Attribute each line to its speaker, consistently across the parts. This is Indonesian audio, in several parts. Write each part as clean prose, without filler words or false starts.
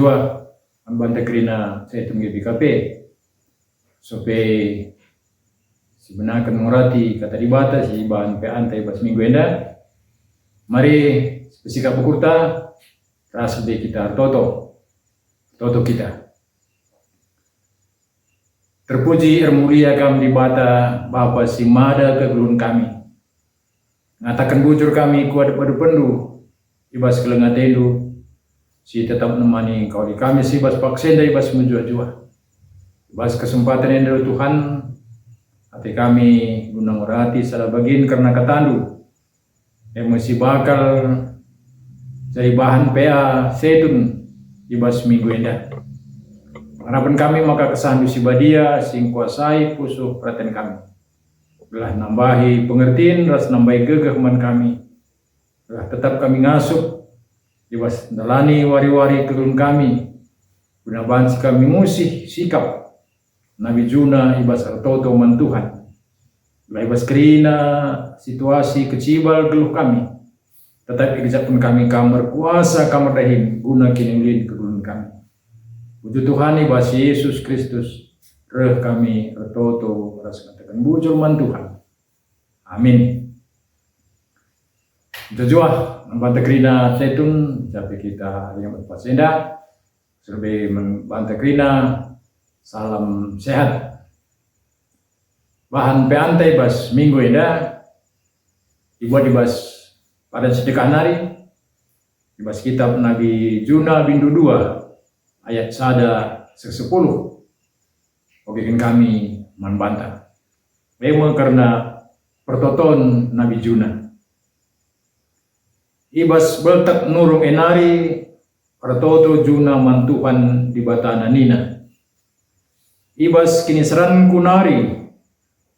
Speaker 1: jua ang banta krina sa itong BKP. Supaya si benakan murati kata dibata si bahan pe antai bas minggu enda. Mari spesika bukurta rasa de kita toto kita. Terpuji mulia kami dibata Bapa si mada kegelun kami. Ngatakan bujur kami kuat pada pendu ibas kelengatelu si tetap menemani kau di kami si ibas paksenda ibas menjua-jua. Ibas kesempatan yang dari Tuhan hati kami guna ngurati salah bagian karena ketandu yang masih bakal jadi bahan PA setun ibas minggu indah. Harapan kami maka kesandu si badia sing kuasai pusuh perhatian kami. Belah nambahi pengertian ras nambahi gegaman kami. Belah tetap kami ngasup ibas dalani wari-wari turun kami. Guna bansi kami musih sikap Nabi Juna ibas artoto man Tuhan. Belah ibas kerina situasi kecibal geluh kami. Tetap ikjapun kami kamar kuasa kamar dahim guna kinulin kegelun kami. Puji Tuhan ibas Yesus Kristus reh kami artoto ras katakan bujur man Tuhan. Amin. Jujua membanta krina setun sampai kita yang berpasenda serbe membanta krina salam sehat. Bahan peantai bas minggu enda dibuat dibas pada sedekah nari dibas kitab Nabi Juna bindu 2 ayat sada 10. Okekin kami membantah. Memang karena pertoton Nabi Juna. Ibas beltak nurung enari pertoto Juna mantuhan di batana nina. Ibas kiniseran kunari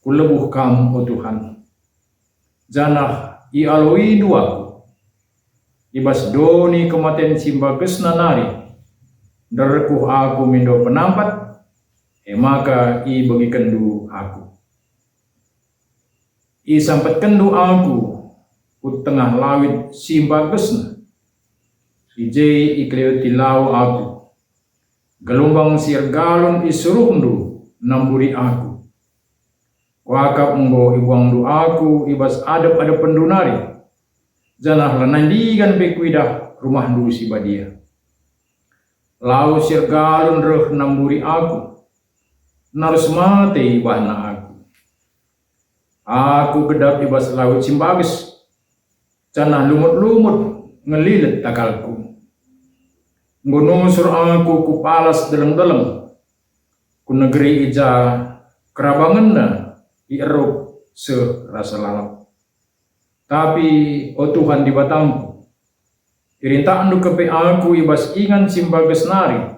Speaker 1: kulebuh kam o Tuhan. Janah ialoi duaku. Ibas doni kematen simbages nanari. Derkuh aku mindo penampat, maka i bagi kendu aku. I sampat kendu aku, ku tengah lawit simbagesna. Ijei i kleweti lau aku. Gelombang sir galon i surundu namburi aku. Wakap nggo ibuang du aku ibas adep pendunari. Janah lanandigan bekuidah rumah du si badia. Lau sir galon reh namburi aku. Narus mate ibana aku. Aku gedap ibas laut simbages. Canah lumut-lumut ngelilit takalku. Ngunusur aku ku palas deleng-deleng. Ku negeri ija kerabangenna ieruk serasa lalap. Tapi o Tuhan di batangku. Irintaan du kepe aku ibas ingan simbages nari,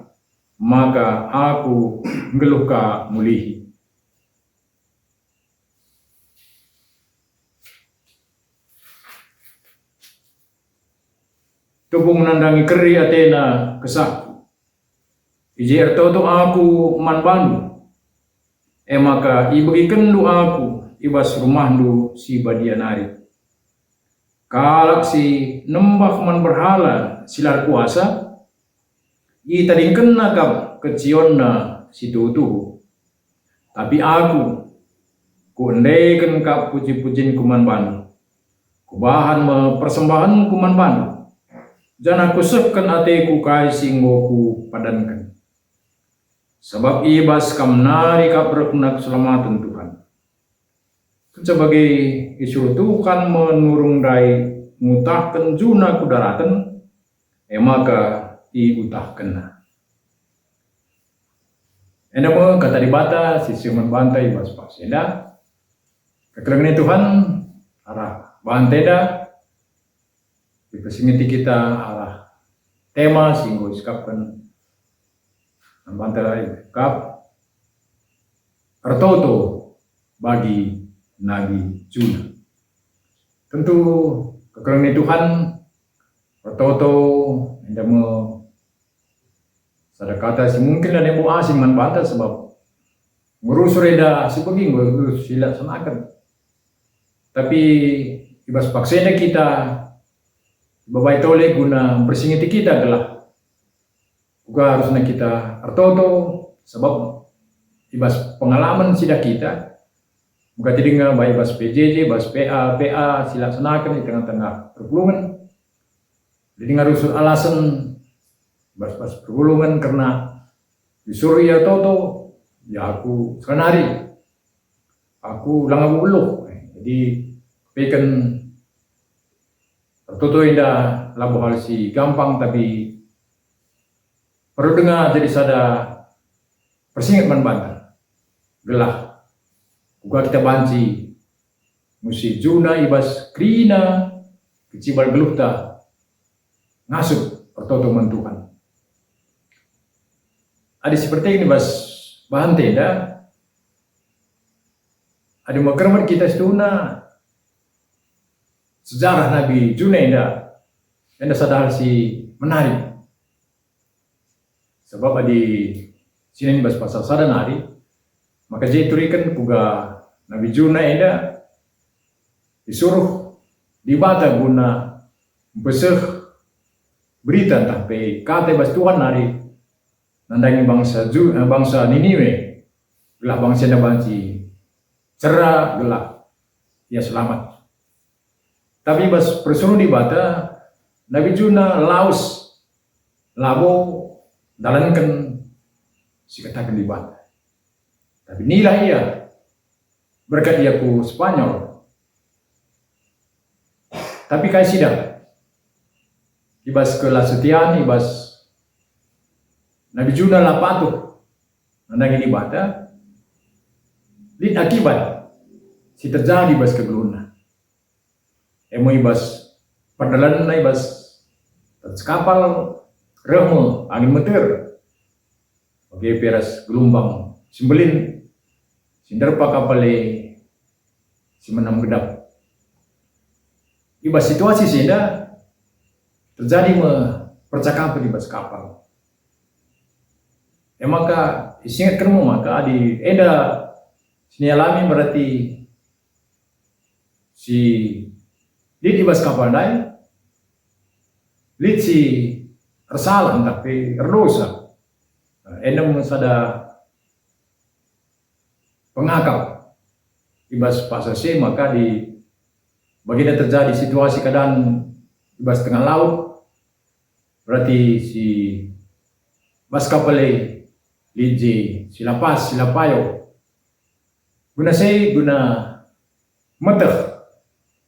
Speaker 1: maka aku ngeluhka mulihi. Tubung nandangi keri atena kesahku. Ijer toto aku man bandu. Maka ibagi kendu aku ibas rumahdu si badianari. Kalak si nembah man berhala silar kuasa, i tadingken nakap kecionna si tutu. Tapi aku, ku endeken kap puji-pujin kuman bandu. Kubahan persembahan kuman bandu. Jana kusehkan ateku kai singgoku padankan. Sebab ibas kamnari kap reknak selamatan Tuhan. Sebagai isu Tuhan menurung dai ngutahkan Juna kudaratan, maka diutahkan. Enamo kata dibata sisi membantai bas pasenda. Kekelengan Tuhan arah banteda. Dipesingiti kita arah tema singgo iskapkan membantai kap artoto bagi Nabi Juna. Tentu kekelengan Tuhan pertoto endamo sadakata si mungkin ada yang asing manfaatkan sebab ngurus reda si begini ngurus sila sanakan. Tapi ibas paksena kita babai tole guna bersingiti kita adalah juga harusnya kita artoto sebab ibas pengalaman sida kita buka tidinga baik ibas PJJ, ibas PA silaksanakan di tengah-tengah pergulungan. Jadi ngarusun alasan ibas pergulungan karena disuruh ya toto, ya aku sekanari, aku langabu uluh. Jadi pekan tertutup indah labu hal si gampang tapi perlu dengar jadi sada persingat man bantar gelah juga kita banci musi juna ibas krina kecibal gelukta ngasup pertoto mentuhan ada seperti ini bas bahan tenda ada makramat kita setuna sejarah Nabi Juna enda sadar si menarik sebab di sini bas pasal sada nari maka jadi turikan juga Nabi Juna enda disuruh dibata guna beseh berita tapi kata bas Tuhan nari nandangi bangsa Niniwe gelah bangsa enda banci cerah gelah ya selamat. Tapi bas persuruh dibata Nabi Juna laus labo dalankan si katakan dibata. Tapi nilai ia berkat ia ku Spanyol. Tapi kai sidang ibas kelas setian ibas Nabi Juna lah patuh nandangi dibata lid akibat si terjadi ibas kegeluna. Emo ibas perdalan na ibas kapal remo angin meter oke peras gelombang simbelin sinderpa kapale si menam gedap ibas situasi sehingga terjadi percakapan ibas kapal maka isingat kermu maka di eda sini alami berarti si di ibas kapal dai lid si tersalah tapi erdosa endem sada pengakap ibas pasase maka di baginda terjadi situasi keadaan ibas tengah laut berarti si bas kapale liji silapas silapayo guna meteh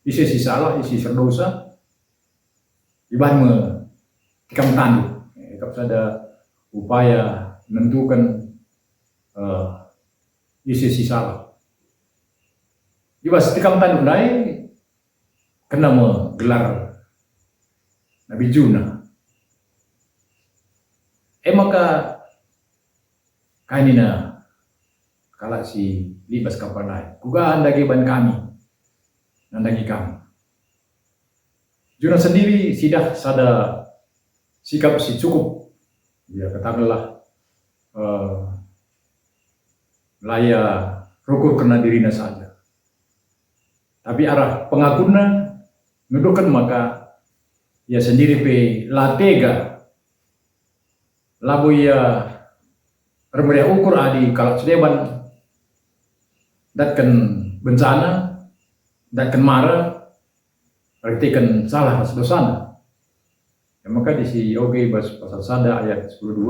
Speaker 1: isi si salah, isi serdosa, iban tikam tanduk. Kalau ada upaya menentukan isi si salah. Ibas tikam tanduk naik kena menggelar Nabi Juna. Maka kainina kala si libas kapal naik. Kuga anda ban kami. Nandangi kami. Juna sendiri sudah sada sikap si cukup. Dia katakanlah laya rukur kena dirinya saja. Tapi arah pengakuna nuduhkan maka ia sendiri pe latega labu ia remedia ukur adi kalau sedeban datkan bencana datkan marah berarti kan salah pas dosana. Ya, maka di si oke bas pasal sada ayat 12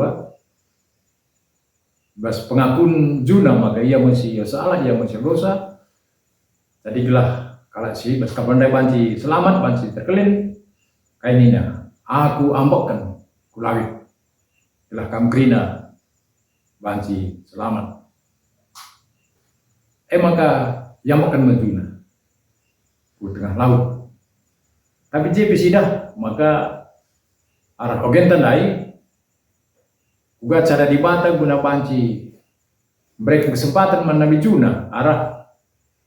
Speaker 1: bas pengakun Juna maka ia masih salah ia masih dosa. Jadi gelah kalau si bas kapan banci selamat banci terkelin kainina aku ambokkan kulawit gelah kamkrina banci selamat. Maka yang makan menjuna di tengah laut. Tapi JP sidah maka arah ogen tandai juga cara dibata guna panci berikan kesempatan Nabi Juna arah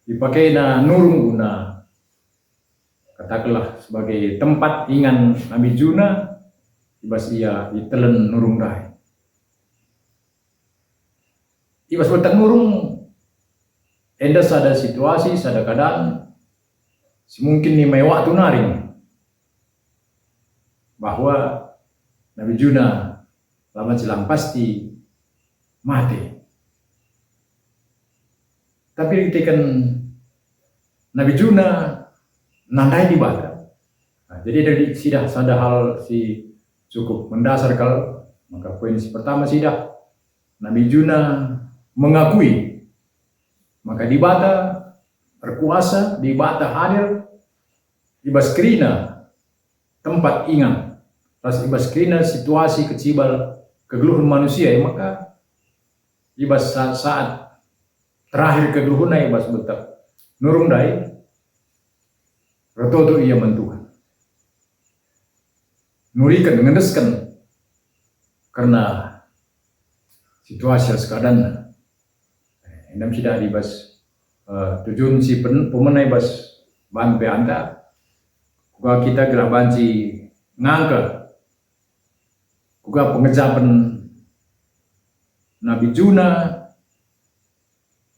Speaker 1: dipakai na nurung guna katakanlah sebagai tempat ingan Nabi Juna ibas ia ditelen nurung dai ibas bertak nurung enda sada situasi sada keadaan semungkin ni may waktu naring bahwa Nabi Juna lama silang pasti mati. Tapi ketika Nabi Juna nandai di bata. Nah, jadi dari sidah ada hal si cukup mendasar kalau maka poin pertama sidah Nabi Juna mengakui maka di bata berkuasa, di bata hadir, ibas krina tempat ingat, pas ibas krina situasi kecibal kegeluhan manusia, maka ibas saat terakhir kegeluhan ibas betak nurung dai retoto ia mentuhan nurikan ngendeskan karena situasi sekadana endam tidak dibas tujuan si pemenai bas ban pe anda kuga kita gerak banci ngangka kuga pengejapan Nabi Juna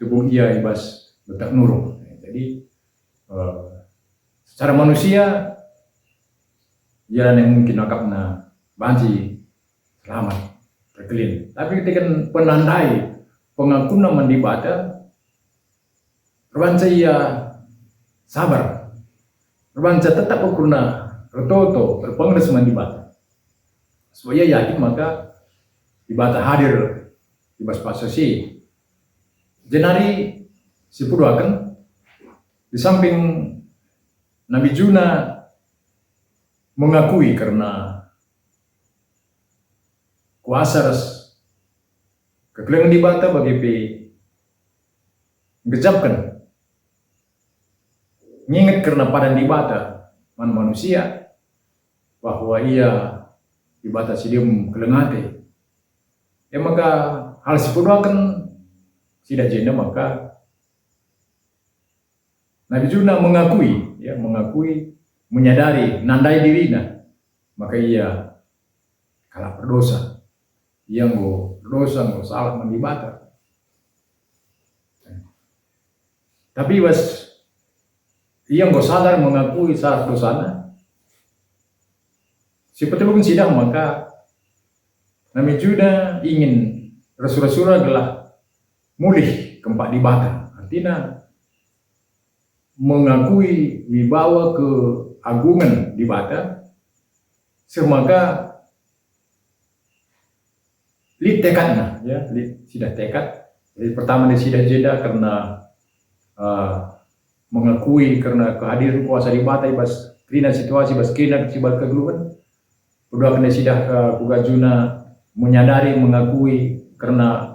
Speaker 1: tubuh ia ibas betak nurung. Jadi secara manusia jalan yang mungkin akapna banci selamat terkelin. Tapi ketika penandai pengakuan mandibata Perbanca ia sabar. Perbanca tetap ukurna retoto berpengres mandibata. Supaya yakin maka dibata hadir ibas pasasi. Jenari si puduakan di samping Nabi Juna mengakui karena kuasa kekelengan di bata bagi ngejapkan nginget karena pada di bata manusia bahwa ia di bata sidium kelengate ya maka hal sipuduakan tidak jenda maka Nabi Juna mengakui menyadari nandai dirinya maka ia kalah berdosa ia berdosa salah mandibata tapi ia sadar mengakui saat dosana si petulung sidang maka Nabi Juna ingin rasura-rasura gelah mulih kempak di bata artinya mengakui wibawa keagungan di bata semaka lid tekadnya ya sudah tekad jadi pertama dia sudah jeda karena mengakui karena kehadiran kuasa di bata ibas krina situasi ibas krina kecibal kegeluhan kedua kena sidah kuga Juna menyadari mengakui karena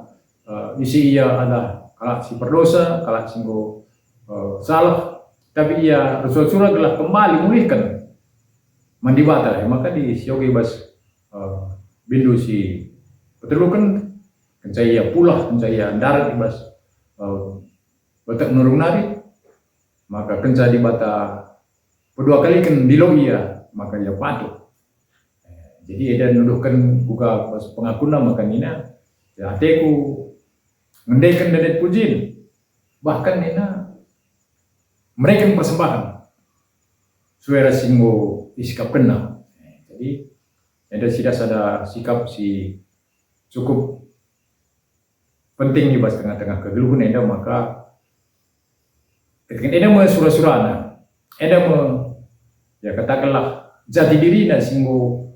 Speaker 1: isi ia adalah kalau si berdosa kalau singgo salah tapi ia rasul-rasul telah kembali mulihkan mandibata maka di siogi bas bindu si petelukan kencaya pulah kencaya darat ibas batak nurung nari maka kenca di bata kedua kali kan dilo ia maka ia patuh jadi ada nuduhkan buka pengakuan maka nina ya teku ngendekan dadet pujin bahkan nina mereka persembahan suara singgo isikap kena jadi ada ada sikap si cukup penting di bas tengah-tengah kegeluhan enda maka ketika enda mau surah-surahna enda mau ya katakanlah jati diri na singgo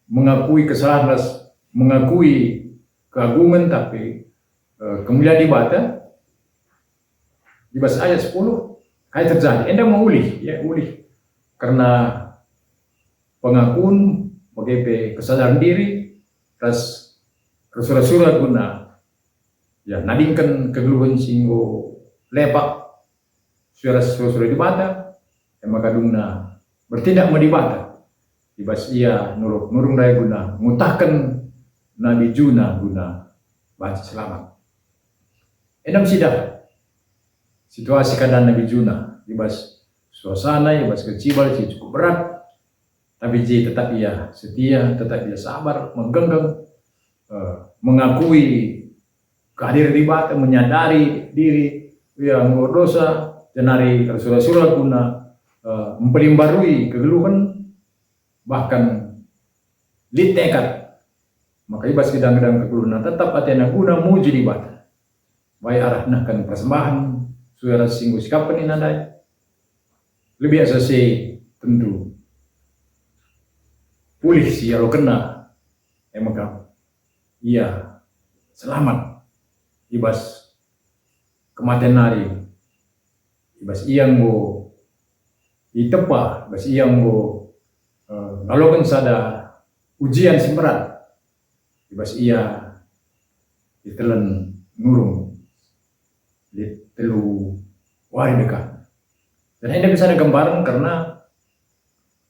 Speaker 1: mengakui kesalahan mengakui keagungan tapi kemuliaan di bata di bahasa ayat 10 kayak terjadi enda mau ulih karena pengakuan bagi kesadaran diri terus surah-surah guna ya nadingkan kegeluhan singgo lepak surah-surah di bata yang maka dungna bertindak mau di bata ibas ia nurung daya guna ngutahkan Nabi Juna guna baca selamat endam sidah situasi keadaan Nabi Juna ibas suasana ibas kecibal cukup berat tapi tetap ia setia tetap ia sabar menggenggam mengakui kehadiran di bata menyadari diri yang berdosa jenari surah-surah guna memperimbarui kegeluhan bahkan lid tekad maka ibas gedang-gedang kekuluna tetap atena guna muji di bata. Baik arah nakan persembahan, suara singgu sikapan inandai. Lebih asasi tentu. Pulih si alo kena, maka ia selamat ibas kematian nari. Ibas iyang go itepa, ibas iyang go ngalokan sada ujian simberat. Ibas ia ditelan nurung di telu wari dekat. Dan ini bisa digambarkan karena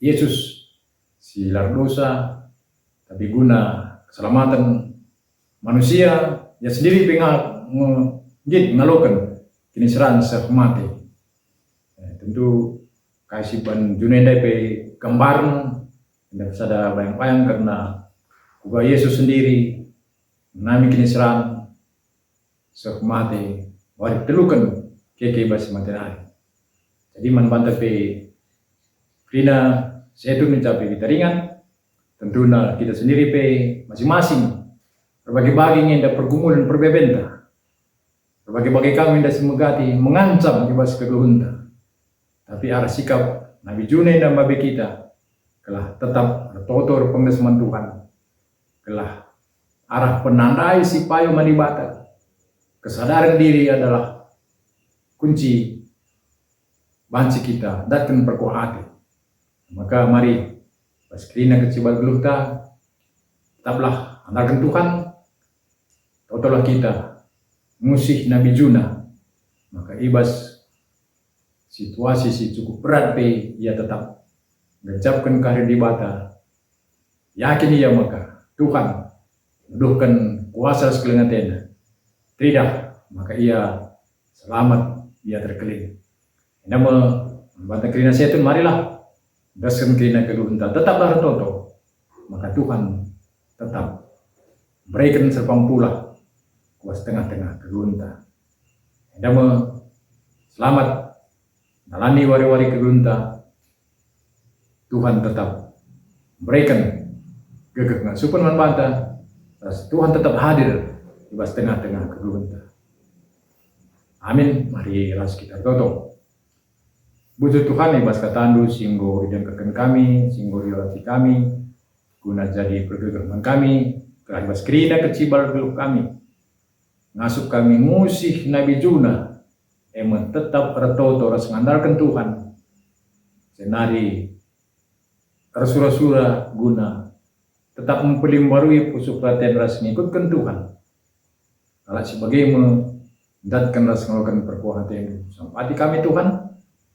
Speaker 1: Yesus si lardosa tapi guna keselamatan manusia ya sendiri ngalokan kini seran mati. Tentu kasih ban Junenda pe gambaran tidak bisa ada bayang-bayang karena juga Yesus sendiri nami kini seran mati wari telukan keke basi mati nari. Jadi manbanta pe krina setu mencapai kita ringan, tentunya kita sendiri pe masing-masing berbagi-bagi ngenda pergumulan perbebenta. Berbagi-bagi kami nda semegati mengancam ibas kegeunta. Tapi arah sikap Nabi Junai dan babi kita kelah tetap bertotor pengeseman Tuhan. Kelah arah penandai si payo manibata. Kesadaran diri adalah kunci banci kita datang perkuah hati. Maka mari pas krina kecibal gelukta tetaplah andalkan Tuhan. Totolah kita musih Nabi Juna. Maka ibas situasi si cukup berat pe ia tetap mengucapkan karir di bata. Yakin ia maka Tuhan menuduhkan kuasa sekelengatan. Tidak, maka ia selamat, ia terkeling. Nama banta krina setun marilah daskan krina keluhunta tetaplah retoto. Maka Tuhan tetap berikan serpang pula kuas tengah-tengah keluhunta. Nama selamat nalani wari-wari kegunta, Tuhan tetap berikan gegek supun manbanta, Tuhan tetap hadir di tengah-tengah kegunta. Amin. Mari ras kita toto. Butuh Tuhan ibas katandu singgo idengkeun kami, singgo riolati kami, guna jadi pergegaman kami, kelibas krina kecibal geluk kami. Ngasup kami musih Nabi Juna, emang tetap retoto ras ngandalkan Tuhan. Senari rasura-sura guna tetap mempelimbarui pusuk perhatian ras ngikutkan Tuhan. Kalau sebagai mendatkan ras ngalakan perkuah hati sampati kami Tuhan.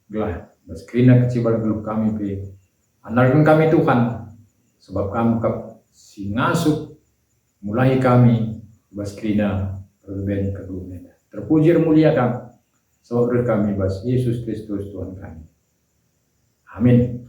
Speaker 1: Gelah baskrina kecibal geluk kami pe andalkan kami Tuhan. Sebab kamu si ngasup mulai kami baskrina perben kedua. Terpuji mulia kami. Sebab kami bas Yesus Kristus Tuhan kami. Amin.